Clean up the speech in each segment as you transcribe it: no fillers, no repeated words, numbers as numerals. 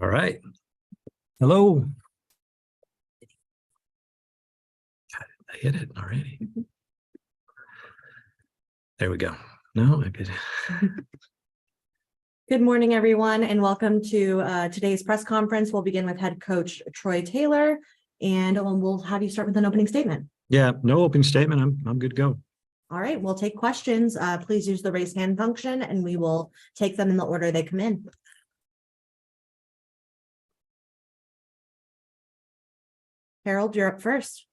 All right. Hello. I hit it already. There we go. No, I could. Good morning, everyone, and welcome to today's press conference. We'll begin with head coach Troy Taylor, and we'll have you start with an opening statement. Yeah, no opening statement. I'm good to go. All right, we'll take questions. Please use the raise hand function, and we will take them in the order they come in. Harold, you're up first.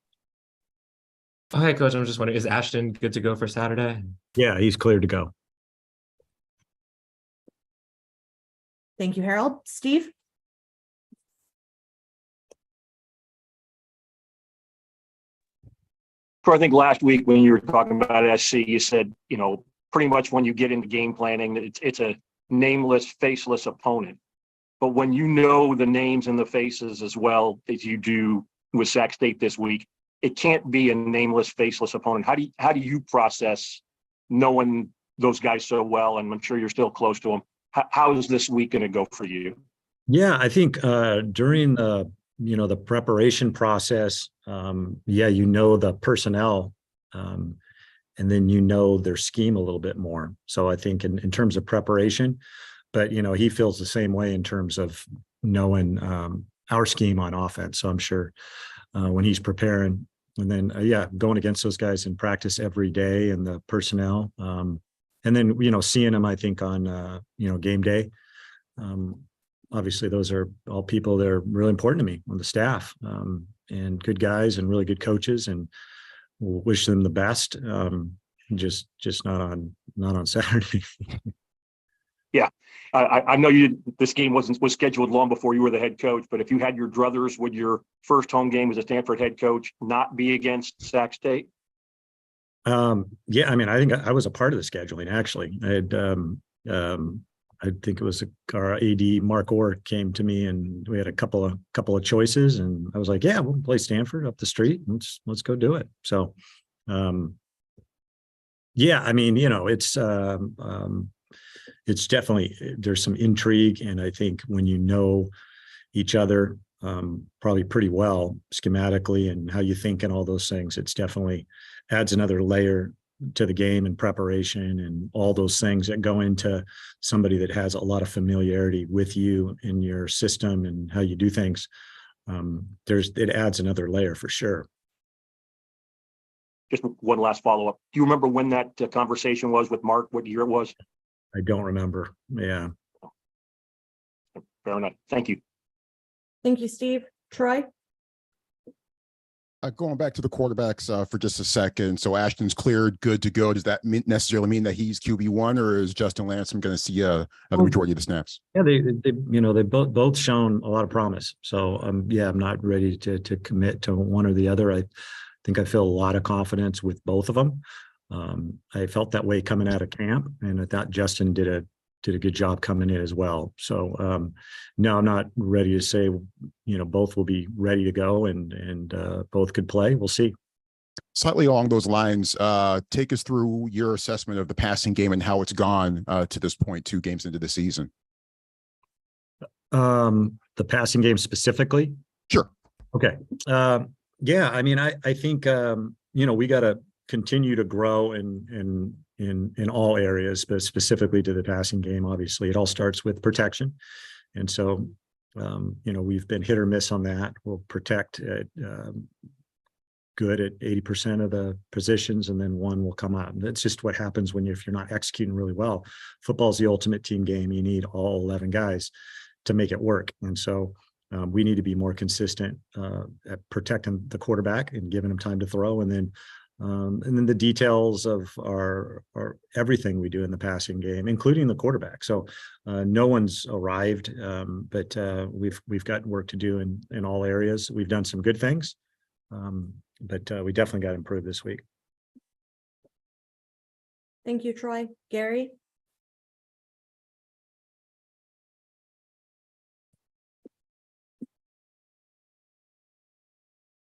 Hi, Coach. I'm just wondering, is Ashton good to go for Saturday? Yeah, he's cleared to go. Thank you, Harold. Steve? So I think last week when you were talking about SC, you said, pretty much when you get into game planning, it's a nameless, faceless opponent. But when you know the names and the faces as well as you do with Sac State this week, it can't be a nameless, faceless opponent. How do you process knowing those guys so well? And I'm sure you're still close to them. How is this week going to go for you? Yeah, I think during the preparation process, the personnel, and then their scheme a little bit more. So I think in terms of preparation, but he feels the same way in terms of knowing our scheme on offense. So I'm sure when he's preparing, and then going against those guys in practice every day and the personnel, and then seeing them, I think on game day. Obviously, those are all people that are really important to me on the staff, and good guys and really good coaches, and we'll wish them the best. Just not on Saturday. Yeah, I know this game was scheduled long before you were the head coach, but if you had your druthers, would your first home game as a Stanford head coach not be against Sac State? Yeah, I mean, I think I was a part of the scheduling, actually. I think it was our AD Mark Orr came to me, and we had a couple of choices, and I was like, yeah, we'll play Stanford up the street. Let's go do it. So, yeah, I mean, it's definitely, there's some intrigue, and I think when you know each other probably pretty well schematically and how you think and all those things, it's definitely adds another layer to the game and preparation and all those things that go into somebody that has a lot of familiarity with you in your system and how you do things. It adds another layer for sure. Just one last follow-up. Do you remember when that conversation was with Mark, what year it was? I don't remember. Yeah. Fair enough. Thank you. Thank you, Steve. Troy? Going back to the quarterbacks for just a second. So Ashton's cleared, good to go. Does that necessarily mean that he's QB1, or is Justin Lansom going to see the majority of the snaps? Yeah, they both shown a lot of promise. So I'm not ready to commit to one or the other. I think I feel a lot of confidence with both of them. I felt that way coming out of camp, and I thought Justin did a good job coming in as well. So no, I'm not ready to say, both will be ready to go and both could play. We'll see. Slightly along those lines, take us through your assessment of the passing game and how it's gone to this point, 2 games into the season. The passing game specifically? Sure. Okay. Yeah, I mean, I think, we got to continue to grow in all areas, but specifically to the passing game. Obviously, it all starts with protection. And so, we've been hit or miss on that. We'll protect good at 80% of the positions, and then one will come out. And that's just what happens if you're not executing really well. Football's the ultimate team game. You need all 11 guys to make it work. And so we need to be more consistent at protecting the quarterback and giving him time to throw. And then the details of our everything we do in the passing game, including the quarterback. So no one's arrived, but we've got work to do in all areas. We've done some good things, but we definitely got to improve this week. Thank you, Troy. Gary?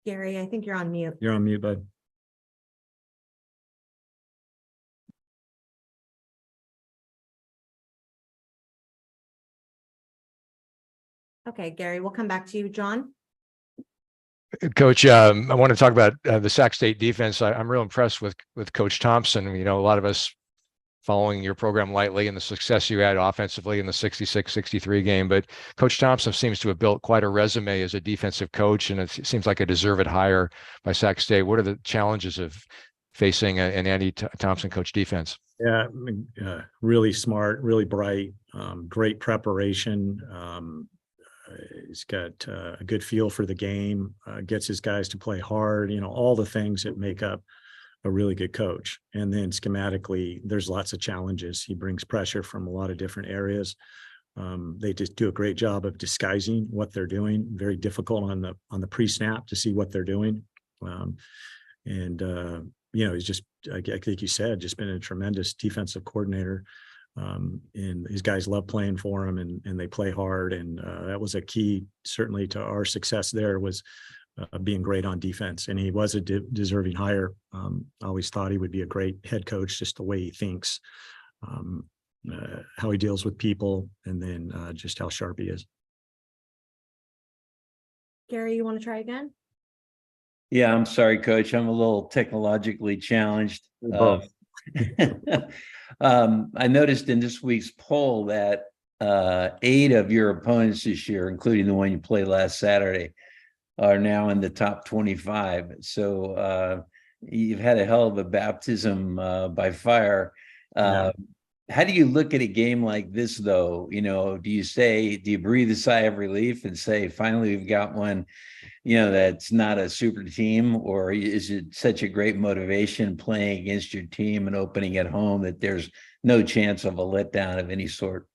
Gary, I think you're on mute. You're on mute, bud. Okay, Gary, we'll come back to you. John? Coach, I want to talk about the Sac State defense. I'm real impressed with Coach Thompson. You know, a lot of us following your program lightly and the success you had offensively in the 66-63 game, but Coach Thompson seems to have built quite a resume as a defensive coach, and it seems like a deserved hire by Sac State. What are the challenges of facing an Andy Thompson coach defense? Yeah, really smart, really bright, great preparation. He's got a good feel for the game, gets his guys to play hard, you know, all the things that make up a really good coach. And then schematically, there's lots of challenges. He brings pressure from a lot of different areas. They just do a great job of disguising what they're doing. Very difficult on the pre-snap to see what they're doing. You know, he's just, I think you said, just been a tremendous defensive coordinator. And his guys love playing for him, and they play hard. And that was a key, certainly, to our success there, was being great on defense. And he was a deserving hire. I always thought he would be a great head coach, just the way he thinks, how he deals with people, and then just how sharp he is. Gary, you want to try again? Yeah, I'm sorry, Coach. I'm a little technologically challenged. I noticed in this week's poll that 8 of your opponents this year, including the one you played last Saturday, are now in the top 25. So you've had a hell of a baptism by fire. Yeah. How do you look at a game like this, though? You know, do you breathe a sigh of relief and say, finally, we've got one, you know, that's not a super team? Or is it such a great motivation playing against your team and opening at home that there's no chance of a letdown of any sort?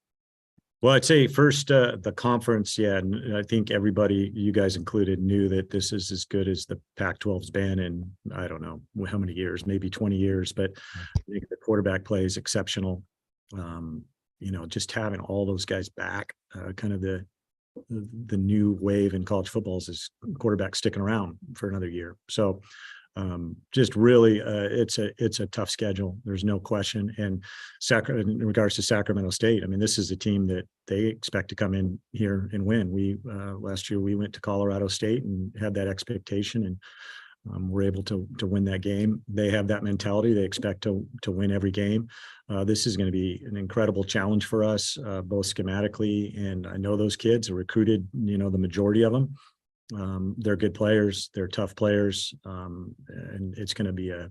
Well, I'd say first, the conference, yeah, and I think everybody, you guys included, knew that this is as good as the Pac-12's been in, I don't know how many years, maybe 20 years, but I think the quarterback play is exceptional. You know, just having all those guys back, kind of the new wave in college football is quarterback sticking around for another year. So just really, it's a tough schedule. There's no question. And in regards to Sacramento State, I mean, this is a team that they expect to come in here and win. We last year we went to Colorado State and had that expectation, and we're able to win that game. They have that mentality. They expect to win every game. This is going to be an incredible challenge for us, both schematically, and I know those kids are recruited, you know, the majority of them. They're good players. They're tough players. And it's going to be a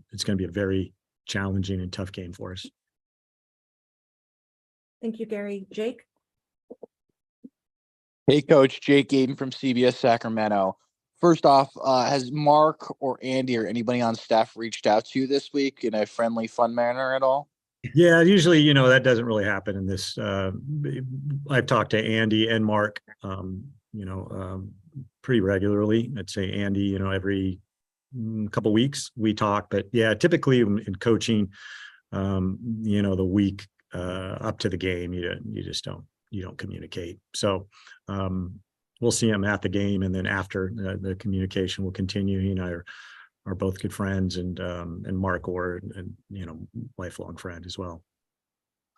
very challenging and tough game for us. Thank you, Gary. Jake? Hey, Coach. Jake Gaden from CBS Sacramento. First off, has Mark or Andy or anybody on staff reached out to you this week in a friendly, fun manner at all? Yeah, usually, you know, that doesn't really happen in this. I've talked to Andy and Mark, you know, pretty regularly. I'd say Andy, you know, every couple weeks we talk, but yeah, typically in coaching, you know, the week up to the game, you just don't communicate. So we'll see him at the game, and then after the communication will continue. He and I are both good friends, and Mark Orr, and you know, lifelong friend as well.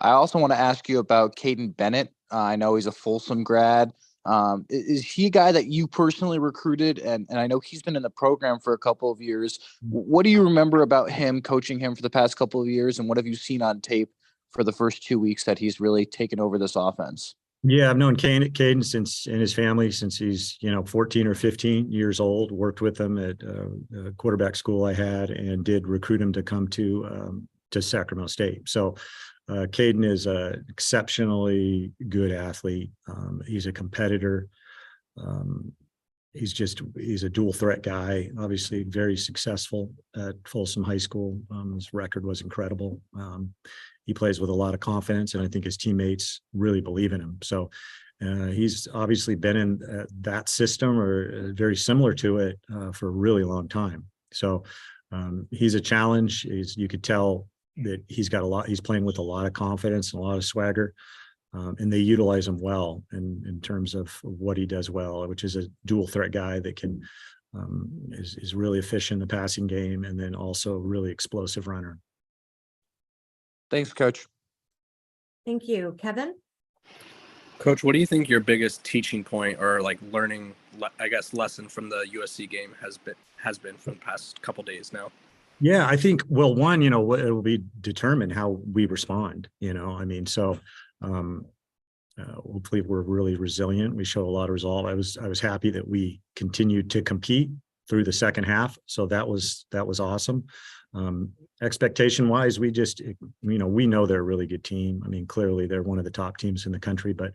I also want to ask you about Caden Bennett. I know he's a Folsom grad. Is he a guy that you personally recruited? And I know he's been in the program for a couple of years. What do you remember about him, coaching him for the past couple of years? And what have you seen on tape for the first 2 weeks that he's really taken over this offense? Yeah, I've known Caden since, and his family, since he's, you know, 14 or 15 years old. Worked with him at a quarterback school I had, and did recruit him to come to Sacramento State. So Caden is an exceptionally good athlete. He's a competitor. He's a dual threat guy, obviously very successful at Folsom High School. His record was incredible. He plays with a lot of confidence, and I think his teammates really believe in him. So he's obviously been in that system, or very similar to it, for a really long time. So he's a challenge. You could tell that he's playing with a lot of confidence and a lot of swagger. And they utilize him well in terms of what he does well, which is a dual threat guy that can is really efficient in the passing game, and then also really explosive runner. Thanks, Coach. Thank you. Kevin? Coach, what do you think your biggest teaching point or like learning, I guess, lesson from the USC game has been from the past couple days now? Yeah, I think, well, one, it will be determined how we respond, I mean, so hopefully we're really resilient. We show a lot of resolve. I was happy that we continued to compete through the second half. So that was awesome. Expectation wise, we just, we know they're a really good team. I mean, clearly they're one of the top teams in the country, but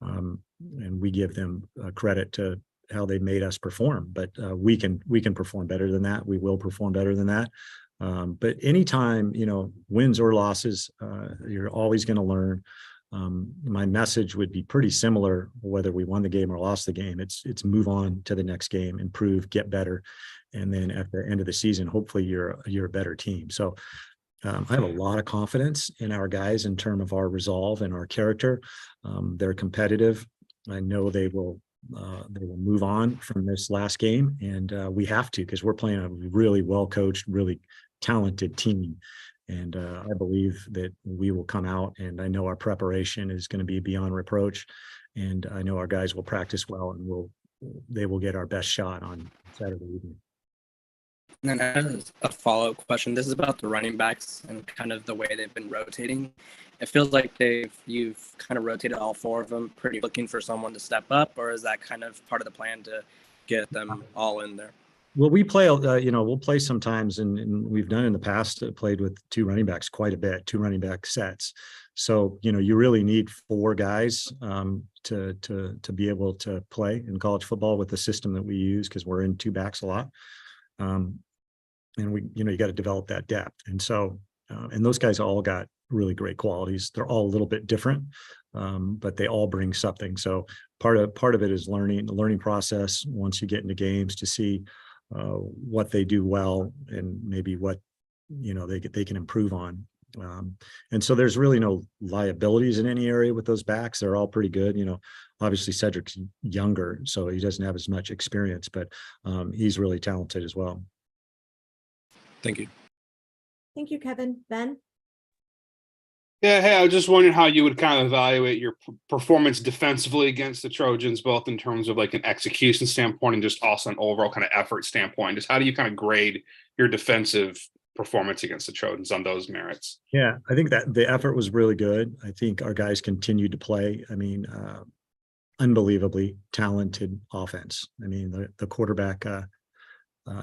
and we give them credit to how they made us perform, but we can perform better than that. We will perform better than that. But anytime, wins or losses, you're always going to learn. My message would be pretty similar whether we won the game or lost the game. It's move on to the next game, improve, get better, and then at the end of the season, hopefully you're a better team. So I have a lot of confidence in our guys in terms of our resolve and our character. They're competitive. I know they will move on from this last game, and we have to, because we're playing a really well coached, really talented team. And I believe that we will come out, and I know our preparation is going to be beyond reproach. And I know our guys will practice well, and they will get our best shot on Saturday evening. And then as a follow-up question, this is about the running backs and kind of the way they've been rotating. It feels like you've kind of rotated all four of them, pretty looking for someone to step up, or is that kind of part of the plan to get them all in there? Well, we play, we'll play sometimes, and we've done in the past, played with two running backs quite a bit, two running back sets. So, you really need four guys to be able to play in college football with the system that we use, because we're in two backs a lot. And you got to develop that depth. And so, and those guys all got really great qualities. They're all a little bit different, but they all bring something. So part of it is the learning process once you get into games to see what they do well and maybe what they can improve on. And so there's really no liabilities in any area with those backs. They're all pretty good. Obviously Cedric's younger, so he doesn't have as much experience, but he's really talented as well. Thank you. Thank you, Kevin. Ben? Yeah, hey, I was just wondering how you would kind of evaluate your performance defensively against the Trojans, both in terms of like an execution standpoint and just also an overall kind of effort standpoint. Just how do you kind of grade your defensive performance against the Trojans on those merits? Yeah, I think that the effort was really good. I think our guys continued to play. I mean, unbelievably talented offense. I mean, the quarterback,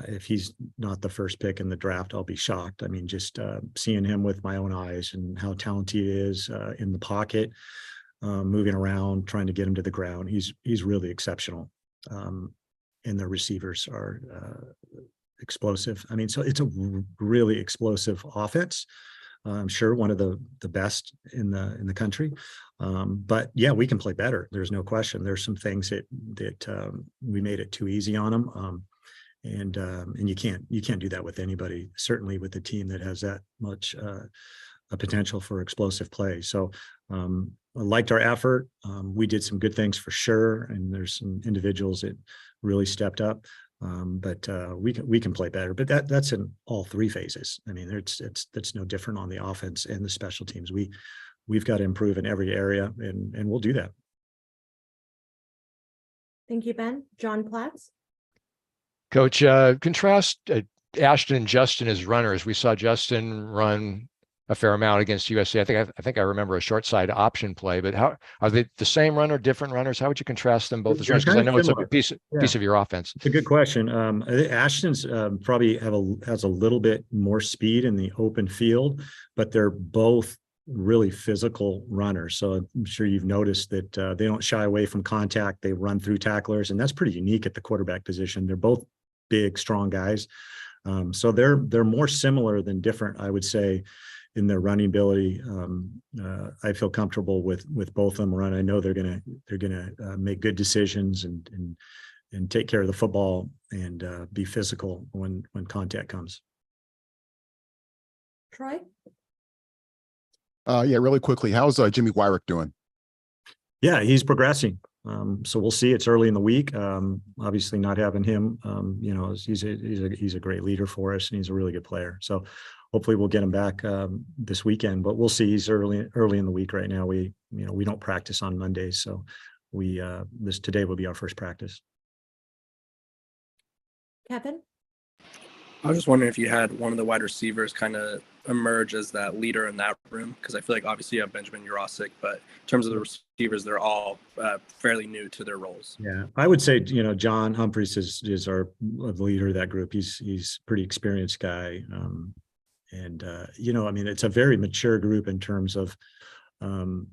if he's not the first pick in the draft, I'll be shocked. I mean, just seeing him with my own eyes and how talented he is in the pocket, moving around, trying to get him to the ground. He's really exceptional. And the receivers are explosive. I mean, so it's a really explosive offense. I'm sure one of the best in the country. But yeah, we can play better. There's no question. There's some things that we made it too easy on them. And you can't do that with anybody, certainly with a team that has that much a potential for explosive play. So I liked our effort. We did some good things for sure, and there's some individuals that really stepped up. But we can play better. But that's in all three phases. I mean, that's no different on the offense and the special teams. We've got to improve in every area, and we'll do that. Thank you, Ben. John Platts? Coach, contrast Ashton and Justin as runners. We saw Justin run a fair amount against USC. I think I remember a short side option play, but how are they the same runner, different runners? How would you contrast them both as runners? Because I know it's a piece of your offense. It's a good question. I think Ashton's probably has a little bit more speed in the open field, but they're both really physical runners. So I'm sure you've noticed that they don't shy away from contact. They run through tacklers, and that's pretty unique at the quarterback position. They're both big, strong guys. So they're more similar than different, I would say, in their running ability. I feel comfortable with both of them run. I know they're gonna make good decisions and take care of the football and be physical when contact comes. Troy? Yeah, really quickly, how's Jimmy Wyrick doing? Yeah, he's progressing. So we'll see. It's early in the week. Obviously not having him, he's a great leader for us, and he's a really good player. So hopefully we'll get him back this weekend, but we'll see. He's early in the week right now. We don't practice on Mondays. So today will be our first practice. Kevin? I was just wondering if you had one of the wide receivers kind of emerge as that leader in that room, because I feel like obviously you have Benjamin Jurasic, but in terms of the receivers, they're all fairly new to their roles. Yeah, I would say John Humphreys is our leader of that group. He's a pretty experienced guy, it's a very mature group in terms of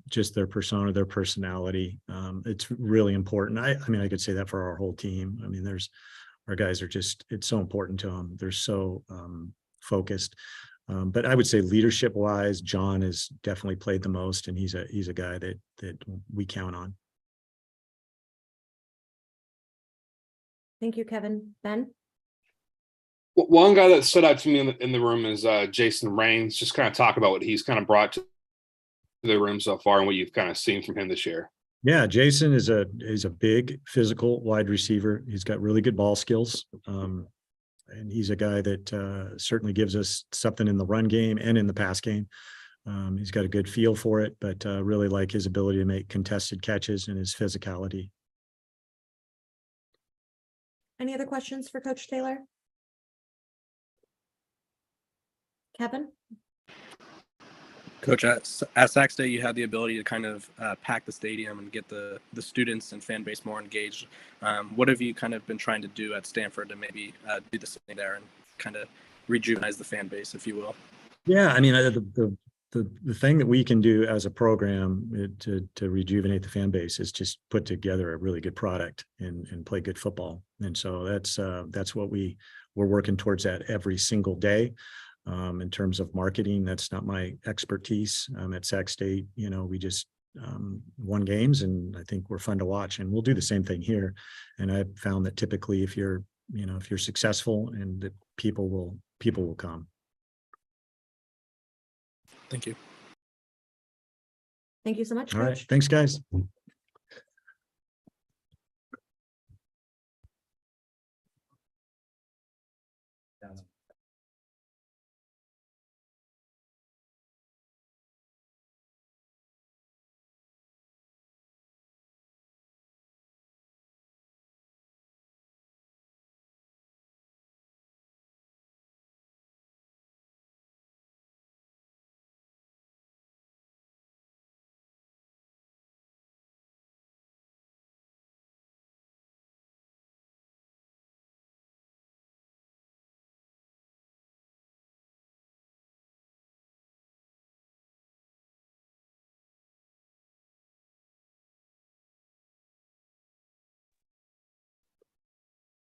just their persona, their personality. It's really important. I could say that for our whole team. Our guys it's so important to them. They're so focused. But I would say leadership wise, John has definitely played the most, and he's a guy that we count on. Thank you, Kevin. Ben? One guy that stood out to me in the room is Jason Raines. Just kind of talk about what he's kind of brought to the room so far and what you've kind of seen from him this year. Yeah, Jason is a big physical wide receiver. He's got really good ball skills. And he's a guy that certainly gives us something in the run game and in the pass game. He's got a good feel for it, but really like his ability to make contested catches and his physicality. Any other questions for Coach Taylor? Kevin? Coach, at Sac State, you had the ability to kind of pack the stadium and get the students and fan base more engaged. What have you kind of been trying to do at Stanford to maybe do the same there and kind of rejuvenate the fan base, if you will? Yeah, the thing that we can do as a program to rejuvenate the fan base is just put together a really good product and play good football. And so that's what we're working towards that every single day. In terms of marketing, that's not my expertise. At Sac State, we just won games, and I think we're fun to watch, and we'll do the same thing here. And I've found that typically if you're successful, and that people will come. Thank you. Thank you so much, All Coach. right. Thanks, guys.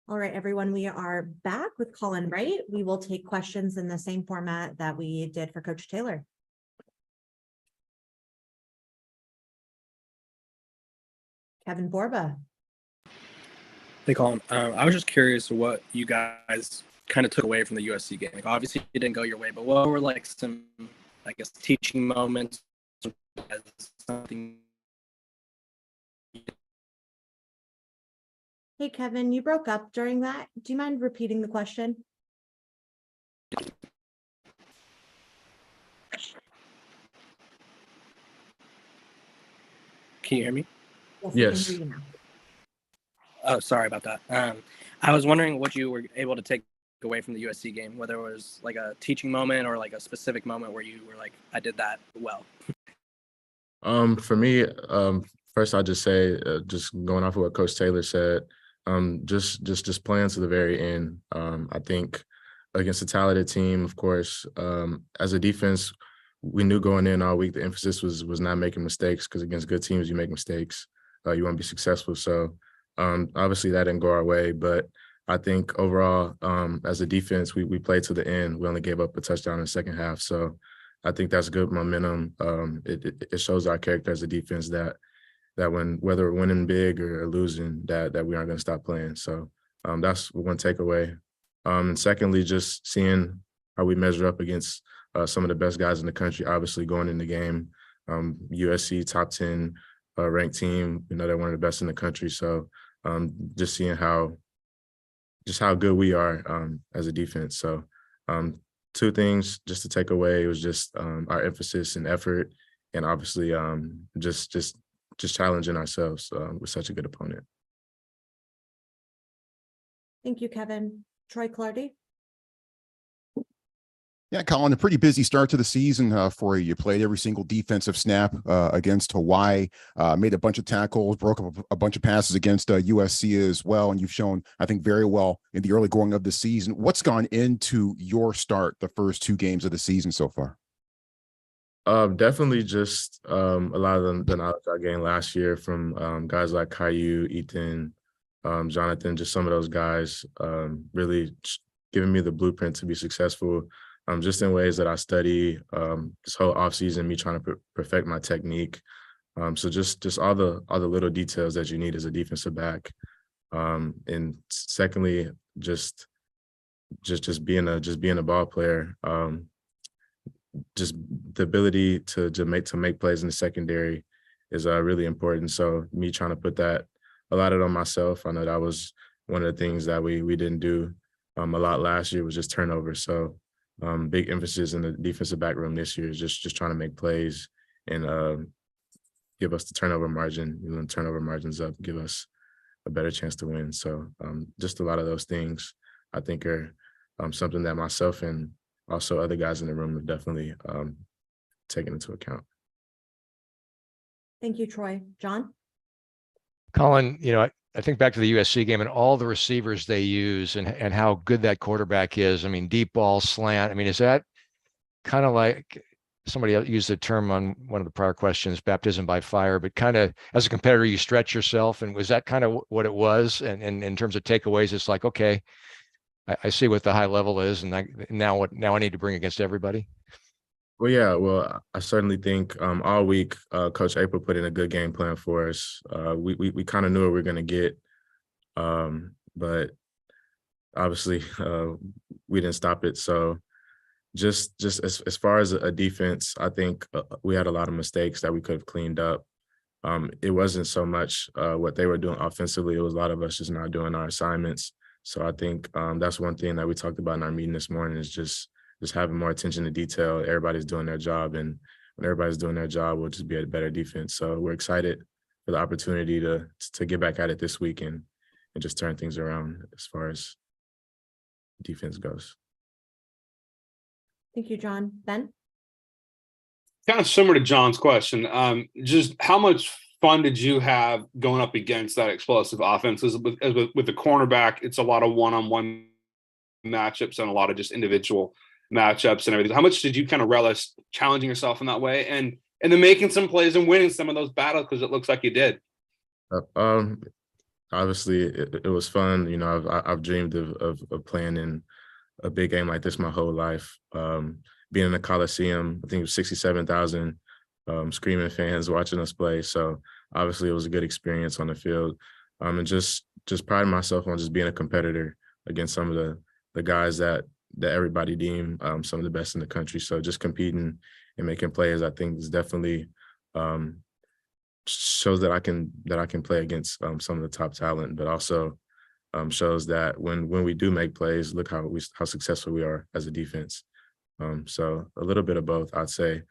All right, everyone, we are back with Colin Wright. We will take questions in the same format that we did for Coach Taylor. Kevin Borba. Hey, Colin. I was just curious what you guys kind of took away from the USC game. Like, obviously, it didn't go your way, but what were like some, I guess, teaching moments? Something. Hey, Kevin, you broke up during that. Do you mind repeating the question? Can you hear me? Yes. We can hear you now. Oh, sorry about that. I was wondering what you were able to take away from the USC game, whether it was like a teaching moment or like a specific moment where you were like, I did that well. For me, first I'll just say, just going off of what Coach Taylor said, just playing to the very end. I think against a talented team, of course, as a defense, we knew going in all week the emphasis was not making mistakes, because against good teams you make mistakes, you want to be successful. So obviously that didn't go our way, but I think overall, as a defense, we played to the end. We only gave up a touchdown in the second half, so I think that's good momentum. It shows our character as a defense that when, whether we're winning big or losing, that we aren't going to stop playing. So that's one takeaway. And secondly, just seeing how we measure up against some of the best guys in the country, obviously going in the game. USC top 10 ranked team. You know, they're one of the best in the country. So just seeing how good we are as a defense. So two things just to take away was just our emphasis and effort, and obviously just challenging ourselves with such a good opponent. Thank you, Kevin. Troy Clardy. Yeah, Colin, a pretty busy start to the season for you. You played every single defensive snap against Hawaii, made a bunch of tackles, broke up a bunch of passes against USC as well. And you've shown, I think, very well in the early going of the season. What's gone into your start the first two games of the season so far? Definitely just a lot of the knowledge I gained last year from guys like Caillou, Ethan, Jonathan, just some of those guys really giving me the blueprint to be successful. Just in ways that I study this whole offseason, me trying to perfect my technique. So just all the little details that you need as a defensive back. And secondly, just being a ball player. Just the ability to make plays in the secondary is really important. So me trying to put a lot of it on myself. I know that was one of the things that we didn't do a lot last year, was just turnovers. So big emphasis in the defensive back room this year is just trying to make plays and give us the turnover margin. You know, turnover margins up, give us a better chance to win. So just a lot of those things I think are something that myself and also other guys in the room have definitely taken into account. Thank you, Troy. John? Colin, you know, I think back to the USC game and all the receivers they use and how good that quarterback is. I mean, deep ball, slant. I mean, is that kind of like, somebody used the term on one of the prior questions, baptism by fire, but kind of as a competitor, you stretch yourself. And was that kind of what it was? And in terms of takeaways, it's like, okay, I see what the high level is, and now I need to bring against everybody. Well, yeah, well, I certainly think all week Coach April put in a good game plan for us. We kind of knew what we were going to get, but obviously we didn't stop it. So just as far as a defense, I think we had a lot of mistakes that we could have cleaned up. It wasn't so much what they were doing offensively. It was a lot of us just not doing our assignments. So I think that's one thing that we talked about in our meeting this morning, is just having more attention to detail. Everybody's doing their job, and when everybody's doing their job, we'll just be a better defense. So we're excited for the opportunity to get back at it this week and just turn things around as far as defense goes. Thank you, John. Ben? Kind of similar to John's question. Just how much fun did you have going up against that explosive offense? With the cornerback, it's a lot of one-on-one matchups and a lot of just individual matchups and everything. How much did you kind of relish challenging yourself in that way and then making some plays and winning some of those battles, because it looks like you did? Obviously it was fun. You know, I've dreamed of playing in a big game like this my whole life. Being in the Coliseum, I think it was 67,000 screaming fans watching us play. So obviously it was a good experience on the field. And just priding myself on just being a competitor against some of the guys that everybody deem some of the best in the country. So just competing and making plays, I think, is definitely shows that I can play against some of the top talent, but also shows that when we do make plays, look how successful we are as a defense. So a little bit of both, I'd say.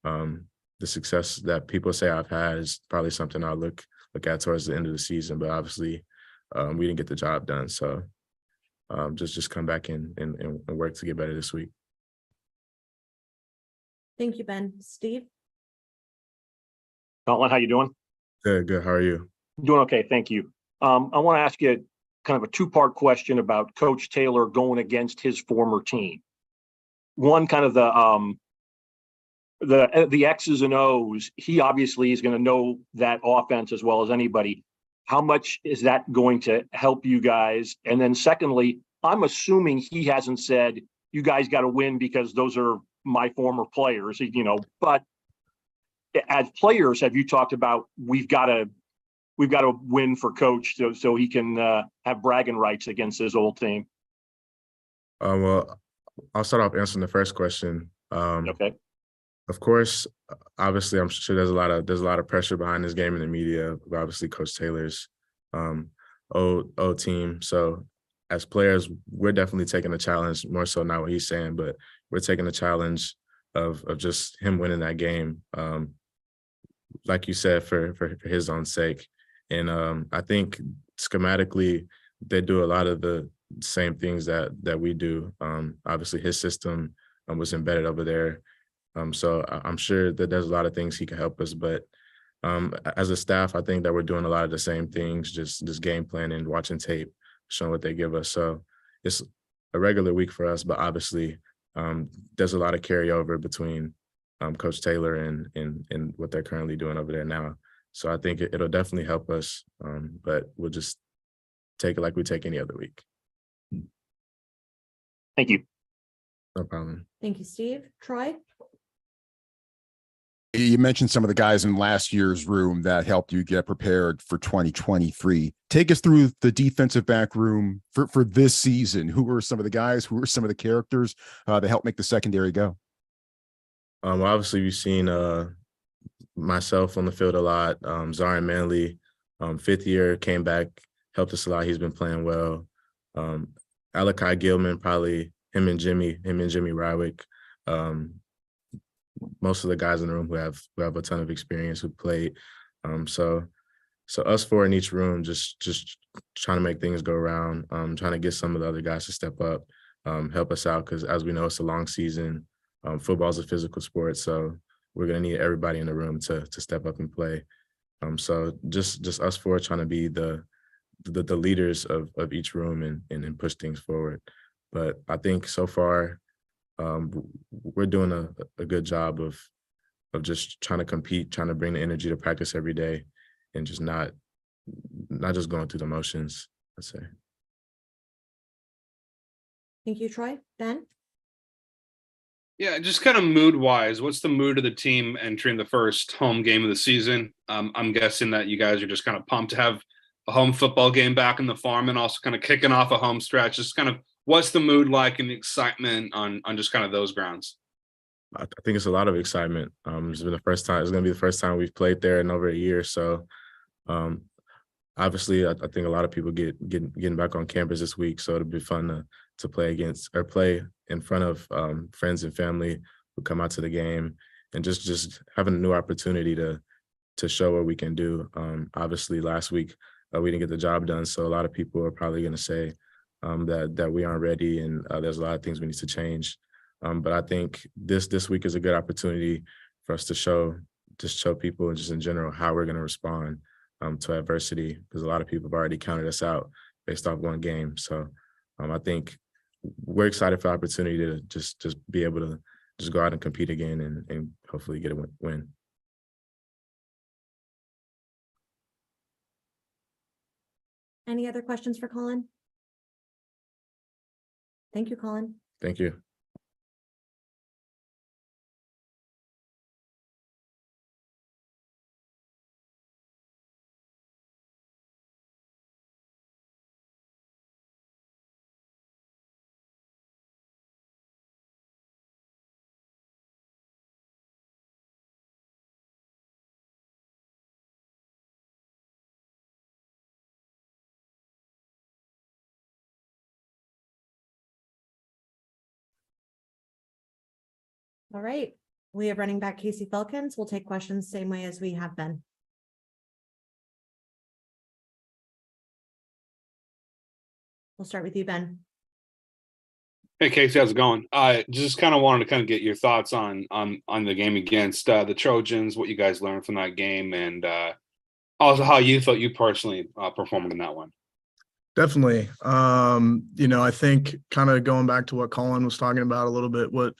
The success that people say I've had is probably something I'll look at towards the end of the season, but obviously we didn't get the job done. So just come back and work to get better this week. Thank you, Ben. Steve? Colin, how you doing? Good. How are you? Doing okay, thank you. I want to ask you kind of a two-part question about Coach Taylor going against his former team. One, kind of the X's and O's. He obviously is going to know that offense as well as anybody. How much is that going to help you guys? And then secondly, I'm assuming he hasn't said, you guys got to win because those are my former players, you know, but as players, have you talked about, we've got to win for Coach so he can have bragging rights against his old team? Well, I'll start off answering the first question. Okay. Of course, obviously, I'm sure there's a lot of pressure behind this game in the media. Obviously, Coach Taylor's old team. So as players, we're definitely taking the challenge, more so not what he's saying, but we're taking the challenge of just him winning that game. Like you said, for his own sake. And I think schematically, they do a lot of the same things that we do. Obviously, his system was embedded over there. So I'm sure that there's a lot of things he can help us. But as a staff, I think that we're doing a lot of the same things, just game planning, watching tape, showing what they give us. So it's a regular week for us, but obviously there's a lot of carryover between Coach Taylor and what they're currently doing over there now. So I think it'll definitely help us, but we'll just take it like we take any other week. Thank you. No problem. Thank you, Steve. Troy? You mentioned some of the guys in last year's room that helped you get prepared for 2023. Take us through the defensive back room for this season. Who were some of the guys? Who were some of the characters that helped make the secondary go? Well, obviously, we've seen myself on the field a lot. Zarin Manley, fifth year, came back, helped us a lot. He's been playing well. Alakai Gilman, probably him and Jimmy Rywick. Most of the guys in the room who have a ton of experience, who played. So us four in each room, just trying to make things go around, trying to get some of the other guys to step up, help us out, because as we know, it's a long season. Football is a physical sport, so we're going to need everybody in the room to step up and play. So just us four trying to be the leaders of each room and push things forward. But I think so far, we're doing a good job of just trying to compete, trying to bring the energy to practice every day, and just not just going through the motions, I'd say. Thank you, Troy. Ben? Yeah, just kind of mood wise, what's the mood of the team entering the first home game of the season? I'm guessing that you guys are just kind of pumped to have a home football game back in the farm and also kind of kicking off a home stretch. Just kind of what's the mood like and the excitement on just kind of those grounds? I think it's a lot of excitement. It's going to be the first time we've played there in over a year. So obviously, I think a lot of people getting back on campus this week. So it'll be fun to play in front of friends and family who come out to the game, and just having a new opportunity to show what we can do. Obviously, last week we didn't get the job done, so a lot of people are probably going to say that we aren't ready, and there's a lot of things we need to change. But I think this week is a good opportunity for us to show people, and just in general, how we're going to respond to adversity, because a lot of people have already counted us out based off one game. So I think we're excited for the opportunity to just be able to just go out and compete again and hopefully get a win. Any other questions for Colin? Thank you, Colin. Thank you. All right. We have running back Casey Felkins. We'll take questions same way as we have been. We'll start with you, Ben. Hey, Casey, how's it going? Just kind of wanted to kind of get your thoughts on the game against the Trojans, what you guys learned from that game, and also how you thought you personally performed in that one. Definitely. I think kind of going back to what Colin was talking about a little bit, what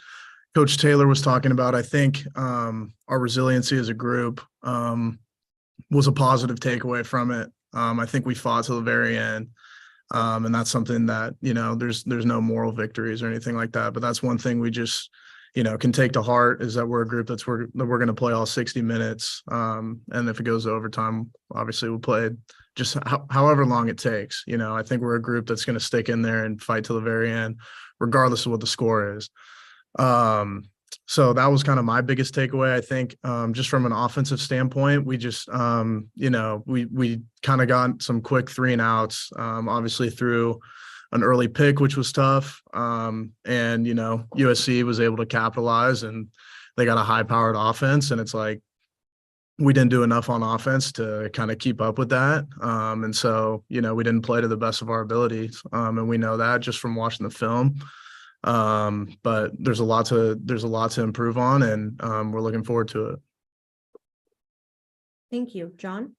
Coach Taylor was talking about, I think our resiliency as a group was a positive takeaway from it. I think we fought to the very end. And that's something that, there's no moral victories or anything like that. But that's one thing we just, can take to heart, is that we're a group that we're going to play all 60 minutes. And if it goes to overtime, obviously we'll play just however long it takes. I think we're a group that's going to stick in there and fight to the very end, regardless of what the score is. So that was kind of my biggest takeaway. I think just from an offensive standpoint, we just we kind of got some quick 3 and outs, obviously through an early pick, which was tough. And USC was able to capitalize, and they got a high powered offense, and it's like we didn't do enough on offense to kind of keep up with that. And so, we didn't play to the best of our abilities. And we know that just from watching the film. But there's a lot to improve on, and we're looking forward to it. Thank you. John?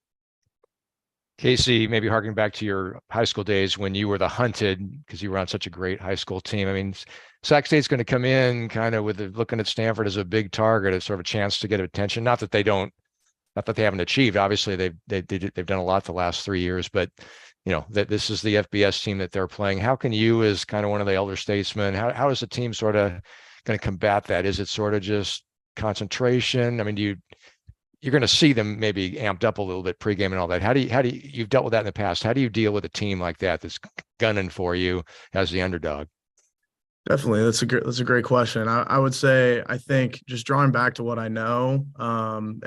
Casey, maybe harking back to your high school days when you were the hunted, because you were on such a great high school team. I mean, Sac State's going to come in kind of with looking at Stanford as a big target, as sort of a chance to get attention. Not that they haven't achieved. Obviously, they've done a lot the last 3 years, but that this is the FBS team that they're playing. How can you, as kind of one of the elder statesmen, how is the team sort of going to combat that? Is it sort of just concentration? I mean, you're going to see them maybe amped up a little bit pregame and all that. How do you, you've dealt with that in the past. How do you deal with a team like that that's gunning for you as the underdog? Definitely. That's a great question. I would say, I think just drawing back to what I know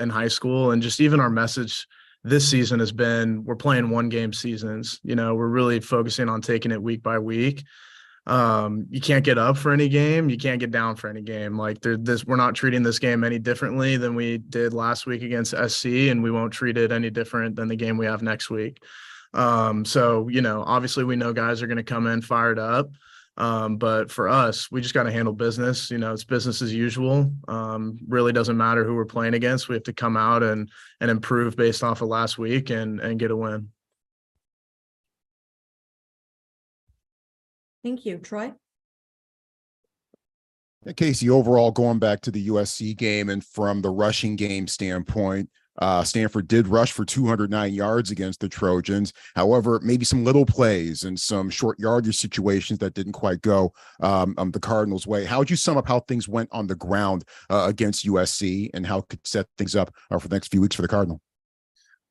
in high school, and just even our message this season has been, we're playing 1-game seasons. We're really focusing on taking it week by week. You can't get up for any game. You can't get down for any game. Like we're not treating this game any differently than we did last week against SC, and we won't treat it any different than the game we have next week. So, obviously we know guys are going to come in fired up. But for us, we just got to handle business. It's business as usual. Really doesn't matter who we're playing against. We have to come out and improve based off of last week and get a win. Thank you. Troy? Casey, overall, going back to the USC game and from the rushing game standpoint, Stanford did rush for 209 yards against the Trojans. However, maybe some little plays and some short yardage situations that didn't quite go the Cardinals' way. How would you sum up how things went on the ground against USC, and how it could set things up for the next few weeks for the Cardinal?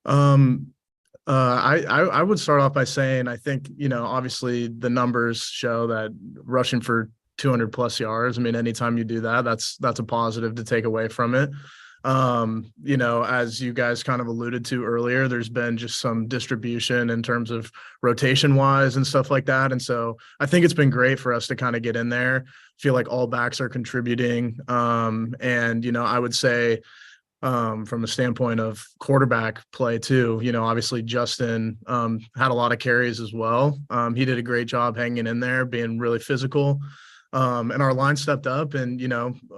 I would start off by saying, I think, obviously the numbers show that rushing for 200 plus yards, I mean, anytime you do that, that's a positive to take away from it. As you guys kind of alluded to earlier, there's been just some distribution in terms of rotation wise and stuff like that. And so I think it's been great for us to kind of get in there, feel like all backs are contributing. And I would say, from a standpoint of quarterback play too, obviously Justin had a lot of carries as well. He did a great job hanging in there, being really physical. And our line stepped up, and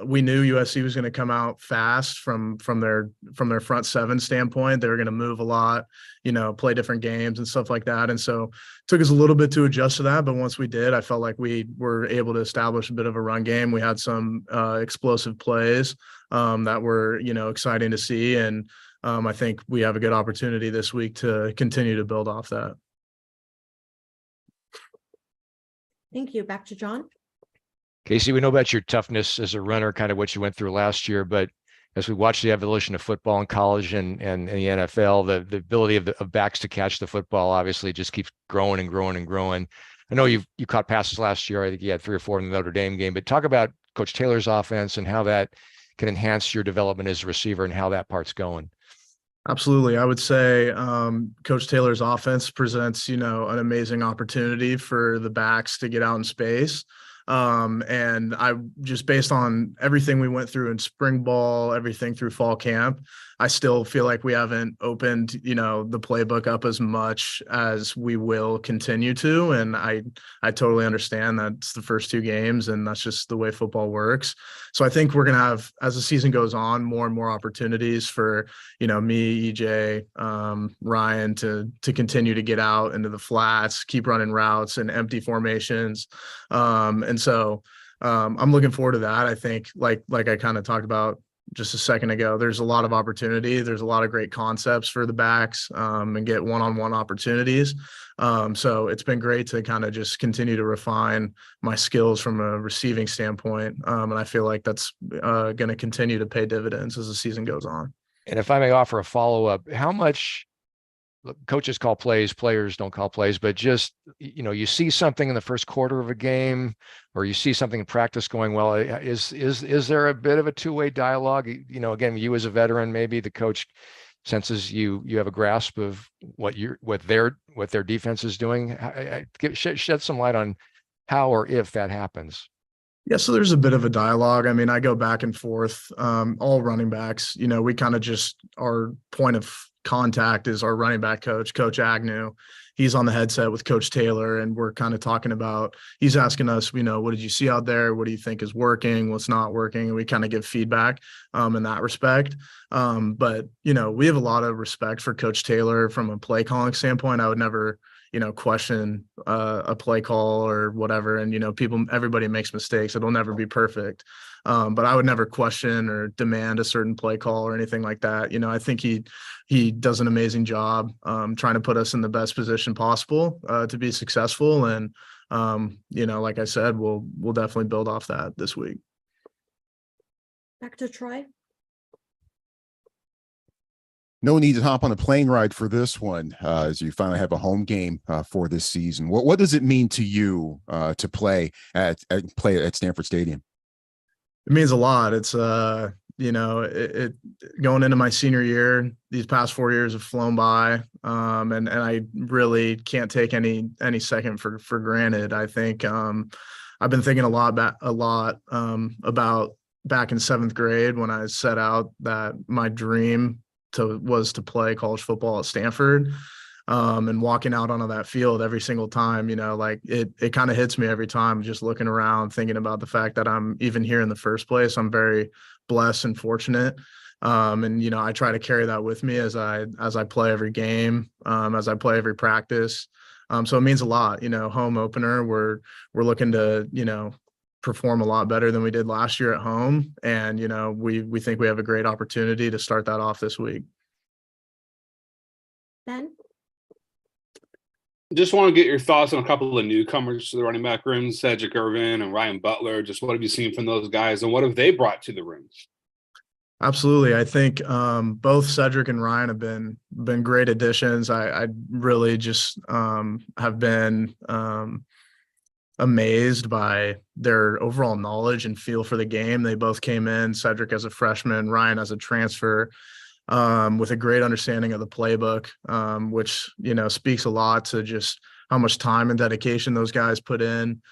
we knew USC was going to come out fast from their front seven standpoint. They were going to move a lot, play different games and stuff like that. And so it took us a little bit to adjust to that, but once we did, I felt like we were able to establish a bit of a run game. We had some explosive plays that were exciting to see, and I think we have a good opportunity this week to continue to build off that. Thank you. Back to John. Casey, we know about your toughness as a runner, kind of what you went through last year, but as we watch the evolution of football in college and the NFL, the ability of backs to catch the football obviously just keeps growing and growing and growing. I know you caught passes last year. I think you had 3 or 4 in the Notre Dame game, but talk about Coach Taylor's offense and how that can enhance your development as a receiver and how that part's going. Absolutely. I would say Coach Taylor's offense presents, an amazing opportunity for the backs to get out in space. And I just, based on everything we went through in spring ball, everything through fall camp, I still feel like we haven't opened, the playbook up as much as we will continue to. And I totally understand that's the first 2 games, and that's just the way football works. So I think we're going to have, as the season goes on, more and more opportunities for, me, EJ, Ryan to continue to get out into the flats, keep running routes and empty formations. And so I'm looking forward to that. I think like I kind of talked about just a second ago, there's a lot of opportunity. There's a lot of great concepts for the backs and get one-on-one opportunities. So it's been great to kind of just continue to refine my skills from a receiving standpoint. And I feel like that's going to continue to pay dividends as the season goes on. And if I may offer a follow-up, how much look, coaches call plays, players don't call plays, but just, you see something in the first quarter of a game, or you see something in practice going well. Is there a bit of a two-way dialogue? Again, you as a veteran, maybe the coach senses you have a grasp of what their defense is doing. Shed some light on how or if that happens. Yeah, so there's a bit of a dialogue. I mean, I go back and forth. All running backs, we kind of just, our point of contact is our running back coach, Coach Agnew. He's on the headset with Coach Taylor, and we're kind of talking about, he's asking us, what did you see out there? What do you think is working? What's not working? And we kind of give feedback in that respect. But, we have a lot of respect for Coach Taylor from a play calling standpoint. I would never question a play call or whatever. And, everybody makes mistakes. It'll never be perfect. But I would never question or demand a certain play call or anything like that. I think he does an amazing job trying to put us in the best position possible to be successful. And, like I said, we'll definitely build off that this week. Back to Troy. No need to hop on a plane ride for this one, as you finally have a home game for this season. What does it mean to you to play at Stanford Stadium? It means a lot. It's it going into my senior year. These past 4 years have flown by, and I really can't take any second for granted. I think I've been thinking a lot about back in 7th grade when I set out that my dream was to play college football at Stanford, and walking out onto that field every single time, it kind of hits me every time, just looking around, thinking about the fact that I'm even here in the first place. I'm very blessed and fortunate. And, I try to carry that with me as I play every game, as I play every practice. So it means a lot, home opener, we're looking to, perform a lot better than we did last year at home. And, we think we have a great opportunity to start that off this week. Ben? Just want to get your thoughts on a couple of newcomers to the running back room, Cedric Irvin and Ryan Butler. Just what have you seen from those guys, and what have they brought to the rooms? Absolutely. I think both Cedric and Ryan have been great additions. I really just have been amazed by their overall knowledge and feel for the game. They both came in, Cedric as a freshman, Ryan as a transfer, with a great understanding of the playbook, which, speaks a lot to just how much time and dedication those guys put in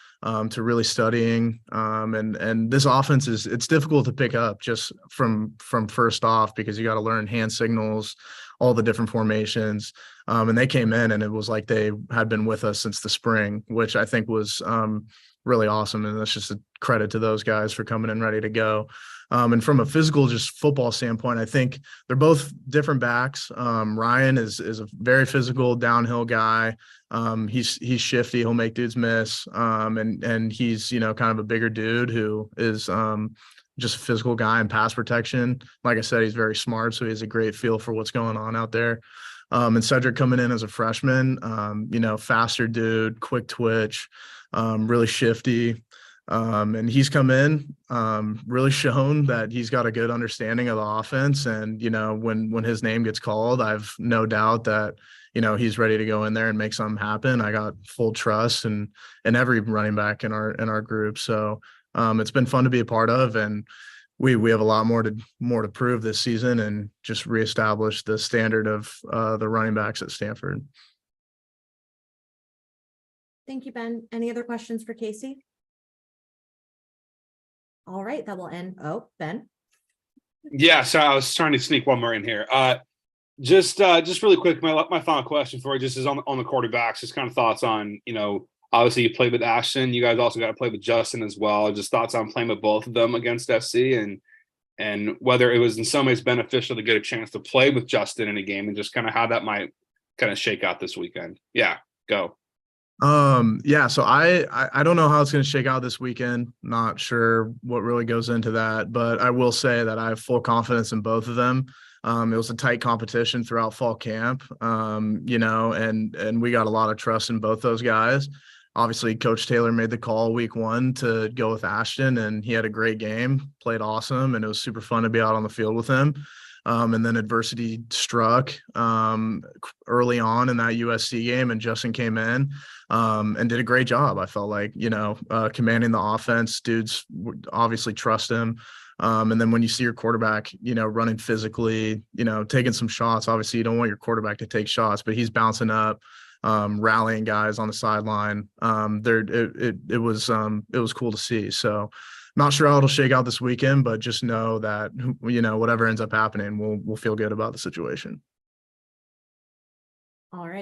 to really studying. And this offense it's difficult to pick up just from first off, because you got to learn hand signals, all the different formations. And they came in and it was like they had been with us since the spring, which I think was really awesome. And that's just a credit to those guys for coming in ready to go. And from a physical, just football standpoint, I think they're both different backs. Ryan is a very physical downhill guy. He's shifty. He'll make dudes miss. And he's, kind of a bigger dude who is just a physical guy and pass protection. Like I said, he's very smart, so he has a great feel for what's going on out there. And Cedric coming in as a freshman, faster dude, quick twitch, really shifty. And he's come in, really shown that he's got a good understanding of the offense. And, when his name gets called, I've no doubt that, he's ready to go in there and make something happen. I got full trust in every running back in our group. So it's been fun to be a part of, and we have a lot more to prove this season and just reestablish the standard of the running backs at Stanford. Thank you, Ben. Any other questions for Casey? All right, that will end. Oh, Ben. Yeah, so I was trying to sneak one more in here. Just really quick, my final question for you just is on the quarterbacks. Just kind of thoughts on, obviously you played with Ashton. You guys also got to play with Justin as well. Just thoughts on playing with both of them against SC, and whether it was in some ways beneficial to get a chance to play with Justin in a game, and just kind of how that might kind of shake out this weekend. Yeah, go. So I don't know how it's going to shake out this weekend. Not sure what really goes into that, but I will say that I have full confidence in both of them. It was a tight competition throughout fall camp, and we got a lot of trust in both those guys. Obviously, Coach Taylor made the call week 1 to go with Ashton, and he had a great game, played awesome, and it was super fun to be out on the field with him. And then adversity struck early on in that USC game, and Justin came in and did a great job. I felt like, commanding the offense. Dudes obviously trust him. And then when you see your quarterback, running physically, taking some shots, obviously you don't want your quarterback to take shots, but he's bouncing up, rallying guys on the sideline. It was cool to see. So not sure how it'll shake out this weekend, but just know that, whatever ends up happening, we'll feel good about the situation. All right.